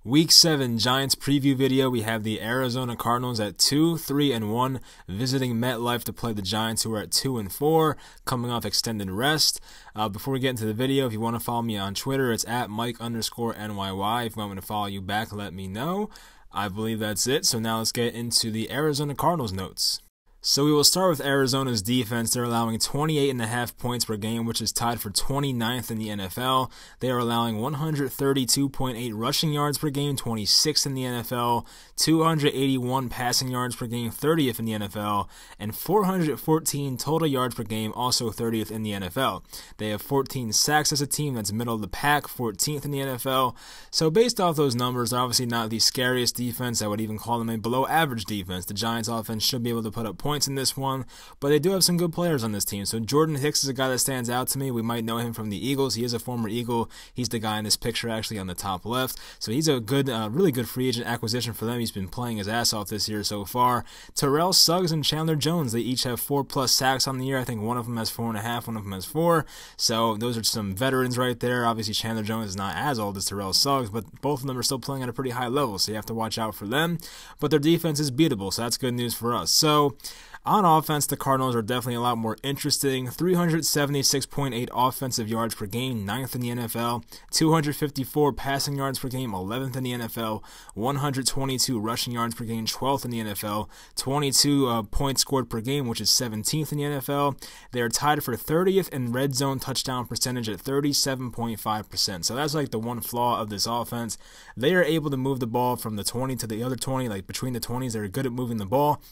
Week 7 Giants preview video. We have the Arizona Cardinals at 2-3-1 visiting MetLife to play the Giants, who are at 2-4 coming off extended rest. Before we get into the video, if you want to follow me on Twitter, it's at Mike_NYY. If you want me to follow you back, let me know. I believe that's it. So now let's get into the Arizona Cardinals notes. So we will start with Arizona's defense. They're allowing 28.5 points per game, which is tied for 29th in the NFL. They are allowing 132.8 rushing yards per game, 26th in the NFL, 281 passing yards per game, 30th in the NFL, and 414 total yards per game, also 30th in the NFL. They have 14 sacks as a team. That's middle of the pack, 14th in the NFL. So based off those numbers, they're obviously not the scariest defense. I would even call them a below average defense. The Giants offense should be able to put up points in this one, but they do have some good players on this team. So Jordan Hicks is a guy that stands out to me. We might know him from the Eagles. He is a former Eagle. He's the guy in this picture actually on the top left. So he's a good, really good free agent acquisition for them. He's been playing his ass off this year so far. Terrell Suggs and Chandler Jones, they each have 4+ sacks on the year. I think one of them has 4.5, one of them has 4. So those are some veterans right there. Obviously Chandler Jones is not as old as Terrell Suggs, but both of them are still playing at a pretty high level, so you have to watch out for them. But their defense is beatable, so that's good news for us. So on offense, the Cardinals are definitely a lot more interesting. 376.8 offensive yards per game, 9th in the NFL. 254 passing yards per game, 11th in the NFL. 122 rushing yards per game, 12th in the NFL. 22 points scored per game, which is 17th in the NFL. They are tied for 30th in red zone touchdown percentage at 37.5%. So that's like the one flaw of this offense. They are able to move the ball from the 20 to the other 20, like between the 20s. They're good at moving the ball.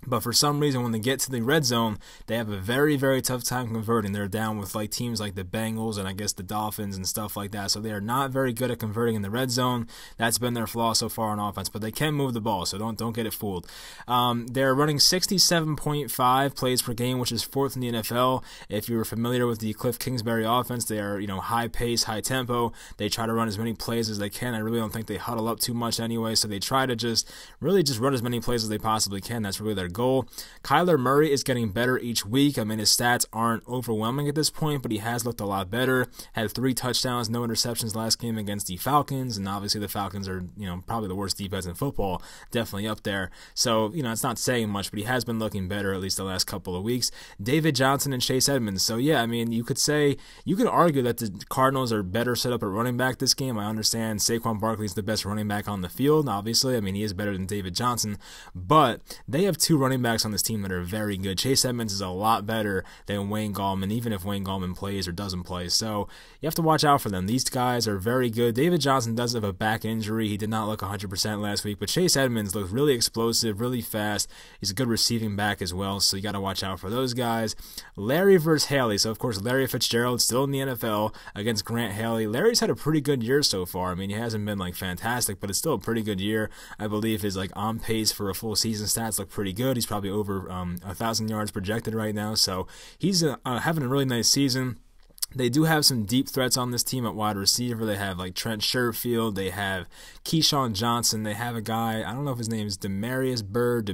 But for some reason, when they get to the red zone, they have a very, very tough time converting. They're down with like teams like the Bengals and I guess the Dolphins and stuff like that. So they are not very good at converting in the red zone. That's been their flaw so far on offense. But they can move the ball, so don't get it fooled. They're running 67.5 plays per game, which is 4th in the NFL. If you're familiar with the Cliff Kingsbury offense, they are high pace, high tempo. They try to run as many plays as they can. I really don't think they huddle up too much anyway. So they try to really run as many plays as they possibly can. That's really their goal. Kyler Murray is getting better each week. I mean, his stats aren't overwhelming at this point, but he has looked a lot better. Had 3 touchdowns, no interceptions last game against the Falcons, and obviously the Falcons are, probably the worst defense in football, definitely up there. So, it's not saying much, but he has been looking better at least the last couple of weeks. David Johnson and Chase Edmonds. So, yeah, I mean, you could argue that the Cardinals are better set up at running back this game. I understand Saquon Barkley is the best running back on the field, obviously. I mean, he is better than David Johnson, but they have 2 running backs on this team that are very good. Chase Edmonds is a lot better than Wayne Gallman, even if Wayne Gallman plays or doesn't play. So you have to watch out for them. These guys are very good. David Johnson does have a back injury. He did not look 100% last week, but Chase Edmonds looks really explosive, really fast. He's a good receiving back as well, so you got to watch out for those guys. Larry versus Haley. So, of course, Larry Fitzgerald still in the NFL against Grant Haley. Larry's had a pretty good year so far. I mean, he hasn't been fantastic, but it's still a pretty good year. I believe his on pace for a full season stats look pretty good. He's probably over 1,000 yards projected right now, so he's having a really nice season. They do have some deep threats on this team at wide receiver. They have Trent Sherfield. They have Keyshawn Johnson. They have a guy, I don't know if his name is Demetrius Byrd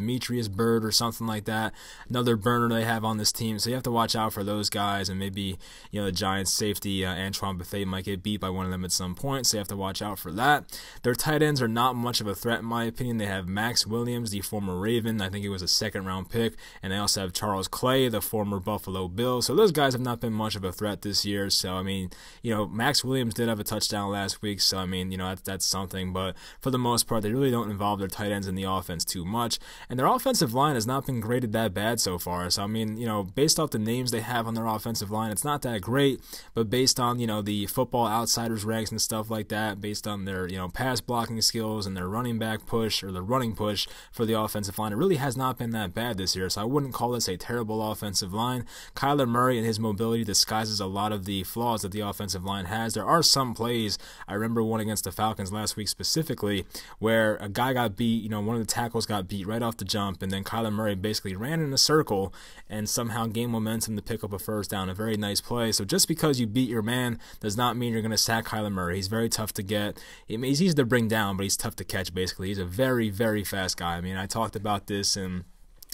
or something like that. Another burner they have on this team. So you have to watch out for those guys. And maybe, the Giants safety, Antoine Bethea, might get beat by one of them at some point. So you have to watch out for that. Their tight ends are not much of a threat in my opinion. They have Max Williams, the former Raven. I think he was a 2nd-round pick. And they also have Charles Clay, the former Buffalo Bill. So those guys have not been much of a threat this year. So, I mean, Max Williams did have a touchdown last week, so, I mean, that's something. But for the most part, they really don't involve their tight ends in the offense too much. And their offensive line has not been graded that bad so far. So, I mean, based off the names they have on their offensive line, it's not that great. But based on, the Football Outsiders ranks and stuff like that, based on their, pass blocking skills and their running back push or the running push for the offensive line, it really has not been that bad this year. So I wouldn't call this a terrible offensive line. Kyler Murray and his mobility disguises a lot of the flaws that the offensive line has. There are some plays, I remember one against the Falcons last week specifically, where a guy got beat, one of the tackles got beat right off the jump, and then Kyler Murray basically ran in a circle and somehow gained momentum to pick up a first down. A very nice play. So just because you beat your man does not mean you're going to sack Kyler Murray. He's very tough to get. He's easy to bring down, but he's tough to catch basically. He's a very, very fast guy. I mean, I talked about this in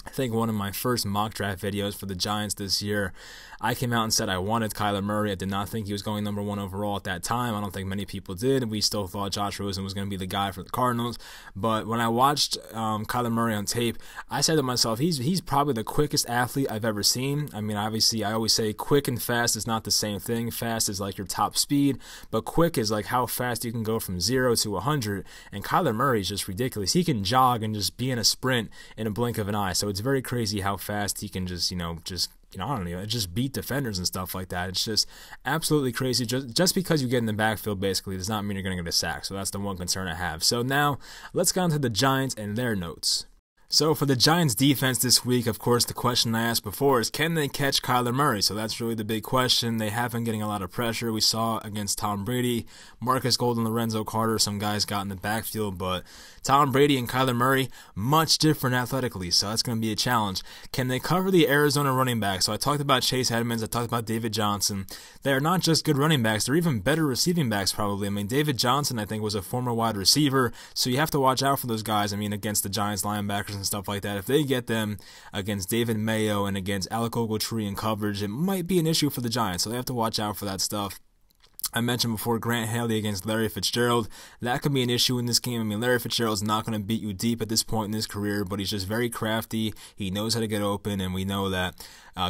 I think one of my first mock draft videos for the Giants this year, I came out and said I wanted Kyler Murray. I did not think he was going number 1 overall at that time. I don't think many people did. We still thought Josh Rosen was going to be the guy for the Cardinals. But when I watched Kyler Murray on tape, I said to myself, he's probably the quickest athlete I've ever seen. I mean, obviously, I always say quick and fast is not the same thing. Fast is like your top speed, but quick is like how fast you can go from 0 to 100. And Kyler Murray is just ridiculous. He can jog and just be in a sprint in a blink of an eye. So it's very crazy how fast he can just I don't know, just beat defenders and stuff like that. It's just absolutely crazy. Just because you get in the backfield, basically, does not mean you're going to get a sack. So that's the one concern I have. So now, let's get on to the Giants and their notes. So for the Giants defense this week, of course, the question I asked before is, can they catch Kyler Murray? So that's really the big question. They have been getting a lot of pressure. We saw against Tom Brady, Marcus Golden, Lorenzo Carter, some guys got in the backfield, but Tom Brady and Kyler Murray, much different athletically, so that's going to be a challenge. Can they cover the Arizona running backs? So I talked about Chase Edmonds, I talked about David Johnson. They're not just good running backs, they're even better receiving backs probably. I mean, David Johnson, I think, was a former wide receiver, so you have to watch out for those guys. I mean, against the Giants linebackers and stuff like that. If they get them against David Mayo and against Alec Ogletree in coverage, it might be an issue for the Giants, so they have to watch out for that stuff. I mentioned before Grant Haley against Larry Fitzgerald. That could be an issue in this game. I mean, Larry Fitzgerald's not going to beat you deep at this point in his career, but he's just very crafty. He knows how to get open, and we know that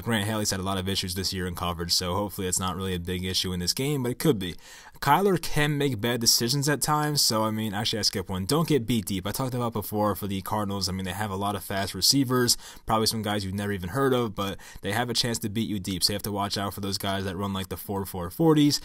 Grant Haley's had a lot of issues this year in coverage, so hopefully it's not really a big issue in this game, but it could be. Kyler can make bad decisions at times, so I mean, actually I skipped one. Don't get beat deep. I talked about before for the Cardinals, I mean, they have a lot of fast receivers, probably some guys you've never even heard of, but they have a chance to beat you deep, so you have to watch out for those guys that run like the 4.40s.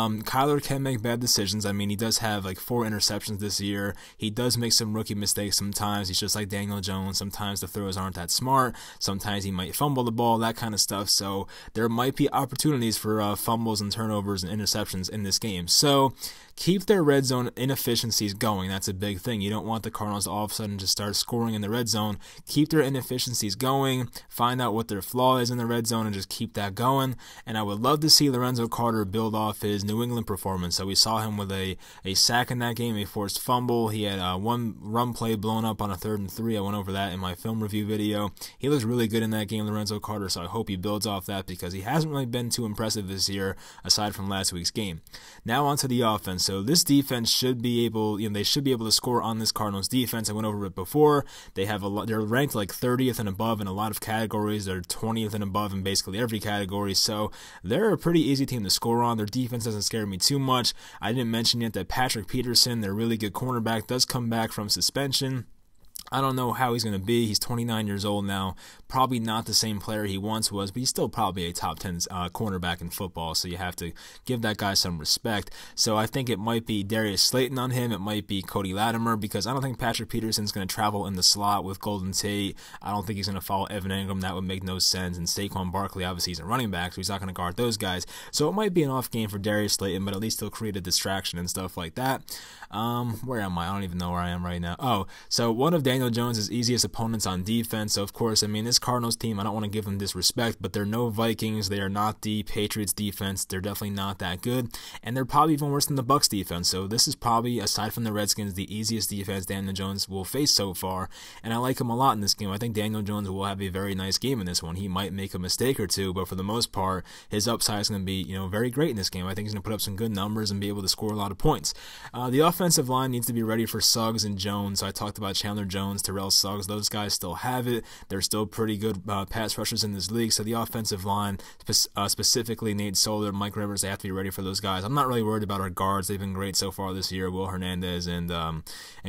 Kyler can make bad decisions. I mean, he does have like 4 interceptions this year. He does make some rookie mistakes sometimes. He's just like Daniel Jones. Sometimes the throws aren't that smart. Sometimes he might fumble the ball, that kind of stuff. So there might be opportunities for fumbles and turnovers and interceptions in this game. So keep their red zone inefficiencies going. That's a big thing. You don't want the Cardinals to all of a sudden just start scoring in the red zone. Keep their inefficiencies going. Find out what their flaw is in the red zone and just keep that going. And I would love to see Lorenzo Carter build off his New England performance. So we saw him with a sack in that game, a forced fumble. He had one run play blown up on a 3rd and 3. I went over that in my film review video. He looks really good in that game, Lorenzo Carter, so I hope he builds off that because he hasn't really been too impressive this year aside from last week's game. Now onto the offense. So this defense should be able, they should be able to score on this Cardinals defense. I went over it before. They're ranked like 30th and above in a lot of categories. They're 20th and above in basically every category. So they're a pretty easy team to score on. Their defense doesn't scare me too much. I didn't mention yet that Patrick Peterson, their really good cornerback, does come back from suspension. I don't know how he's going to be. He's 29 years old now. Probably not the same player he once was, but he's still probably a top 10 cornerback in football, so you have to give that guy some respect. So I think it might be Darius Slayton on him. It might be Cody Latimer, because I don't think Patrick Peterson's going to travel in the slot with Golden Tate. I don't think he's going to follow Evan Engram. That would make no sense. And Saquon Barkley, obviously, he's a running back, so he's not going to guard those guys. So it might be an off game for Darius Slayton, but at least he'll create a distraction and stuff like that. Where am I? I don't even know where I am right now. Oh, so one of Daniel Jones' easiest opponents on defense. So, of course, I mean, this Cardinals team, I don't want to give them disrespect, but they're no Vikings. They are not the Patriots defense. They're definitely not that good. And they're probably even worse than the Bucs defense. So this is probably, aside from the Redskins, the easiest defense Daniel Jones will face so far. And I like him a lot in this game. I think Daniel Jones will have a very nice game in this one. He might make a mistake or two, but for the most part, his upside is going to be, very great in this game. I think he's going to put up some good numbers and be able to score a lot of points. The offensive line needs to be ready for Suggs and Jones. So I talked about Chandler Jones, Terrell Suggs. Those guys still have it. They're still pretty good pass rushers in this league. So the offensive line, specifically Nate Solder, Mike Rivers, they have to be ready for those guys. I'm not really worried about our guards. They've been great so far this year, Will Hernandez and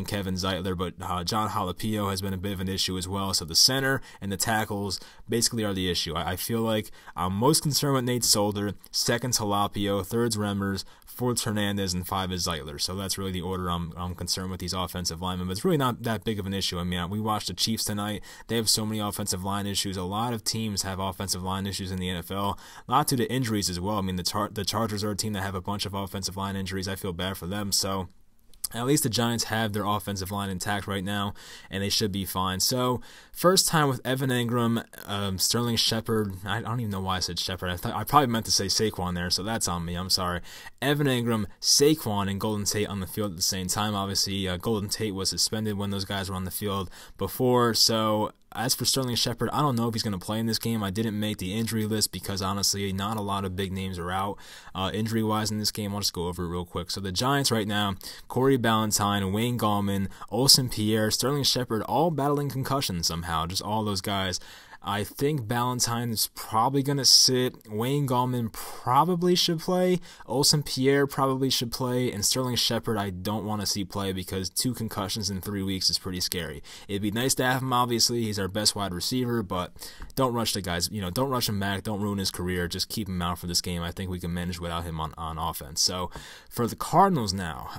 Kevin Zeitler. But John Jalapeno has been a bit of an issue as well. So the center and the tackles basically are the issue. I feel like I'm most concerned with Nate Solder, second's Jalapeno, third's Remmers, fourth's Hernandez, and 5 is Zeitler. So that's really the order I'm concerned with these offensive linemen. But it's really not that big of an issue. I mean, we watched the Chiefs tonight. They have so many offensive line issues. A lot of teams have offensive line issues in the NFL. A lot due to injuries as well. I mean, the Chargers are a team that have a bunch of offensive line injuries. I feel bad for them. So at least the Giants have their offensive line intact right now, and they should be fine. So, first time with Evan Engram, Sterling Shepard. I don't even know why I said Shepard. I probably meant to say Saquon there, so that's on me. I'm sorry. Evan Engram, Saquon, and Golden Tate on the field at the same time. Obviously, Golden Tate was suspended when those guys were on the field before, so As for Sterling Shepard, I don't know if he's going to play in this game. I didn't make the injury list because, honestly, not a lot of big names are out injury-wise in this game. I'll just go over it real quick. So the Giants right now, Corey Ballantyne, Wayne Gallman, Olsen Pierre, Sterling Shepard, all battling concussions somehow, just all those guys. I think Ballantyne is probably going to sit. Wayne Gallman probably should play. Olsen Pierre probably should play. And Sterling Shepard I don't want to see play because 2 concussions in 3 weeks is pretty scary. It'd be nice to have him, obviously. He's our best wide receiver, but don't rush the guys. Don't rush him back. Don't ruin his career. Just keep him out for this game. I think we can manage without him on offense. So for the Cardinals now,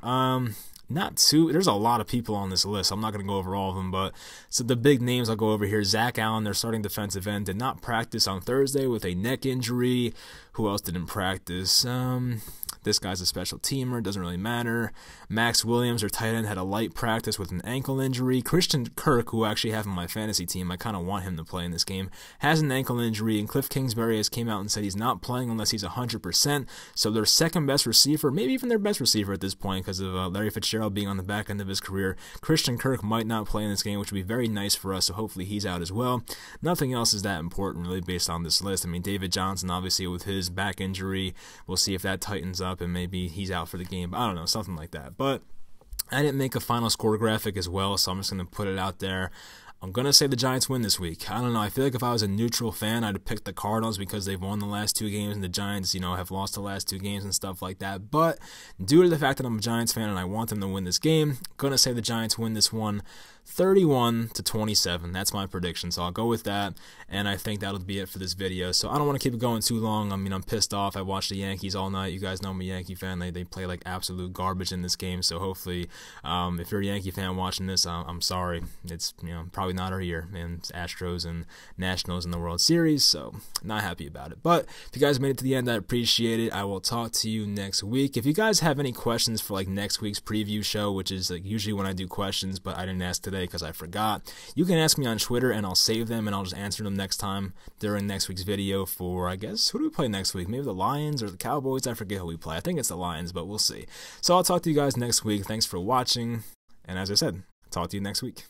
there's a lot of people on this list. I'm not going to go over all of them, but so the big names I'll go over here. Zach Allen, their starting defensive end, did not practice on Thursday with a neck injury. Who else didn't practice? This guy's a special teamer, doesn't really matter. Max Williams, their tight end, had a light practice with an ankle injury. Christian Kirk, who I actually have on my fantasy team, I kind of want him to play in this game, has an ankle injury, and Cliff Kingsbury has came out and said he's not playing unless he's 100%. So their second best receiver, maybe even their best receiver at this point because of Larry Fitzgerald being on the back end of his career, Christian Kirk might not play in this game, which would be very nice for us, so hopefully he's out as well. Nothing else is that important really based on this list. I mean, David Johnson, obviously, with his back injury, we'll see if that tightens up and maybe he's out for the game. I don't know, something like that. But I didn't make a final score graphic as well, so I'm just going to put it out there. I'm going to say the Giants win this week. I don't know. I feel like if I was a neutral fan, I'd have picked the Cardinals because they've won the last 2 games and the Giants, have lost the last 2 games and stuff like that. But due to the fact that I'm a Giants fan and I want them to win this game, I'm going to say the Giants win this one 31-27. That's my prediction, so I'll go with that, and I think that'll be it for this video. So I don't want to keep it going too long. I mean, I'm pissed off. I watched the Yankees all night. You guys know I'm a Yankee fan. They play like absolute garbage in this game, so hopefully, if you're a Yankee fan watching this, I'm sorry. It's probably not our year, man. It's Astros and Nationals in the World Series, so not happy about it. But if you guys made it to the end, I appreciate it. I will talk to you next week. If you guys have any questions for like next week's preview show, which is like usually when I do questions, but I didn't ask today because I forgot, you can ask me on Twitter and I'll save them and I'll just answer them next time during next week's video for, I guess, who do we play next week? Maybe the Lions or the Cowboys? I forget who we play. I think it's the Lions, but we'll see. So I'll talk to you guys next week. Thanks for watching, and as I said, talk to you next week.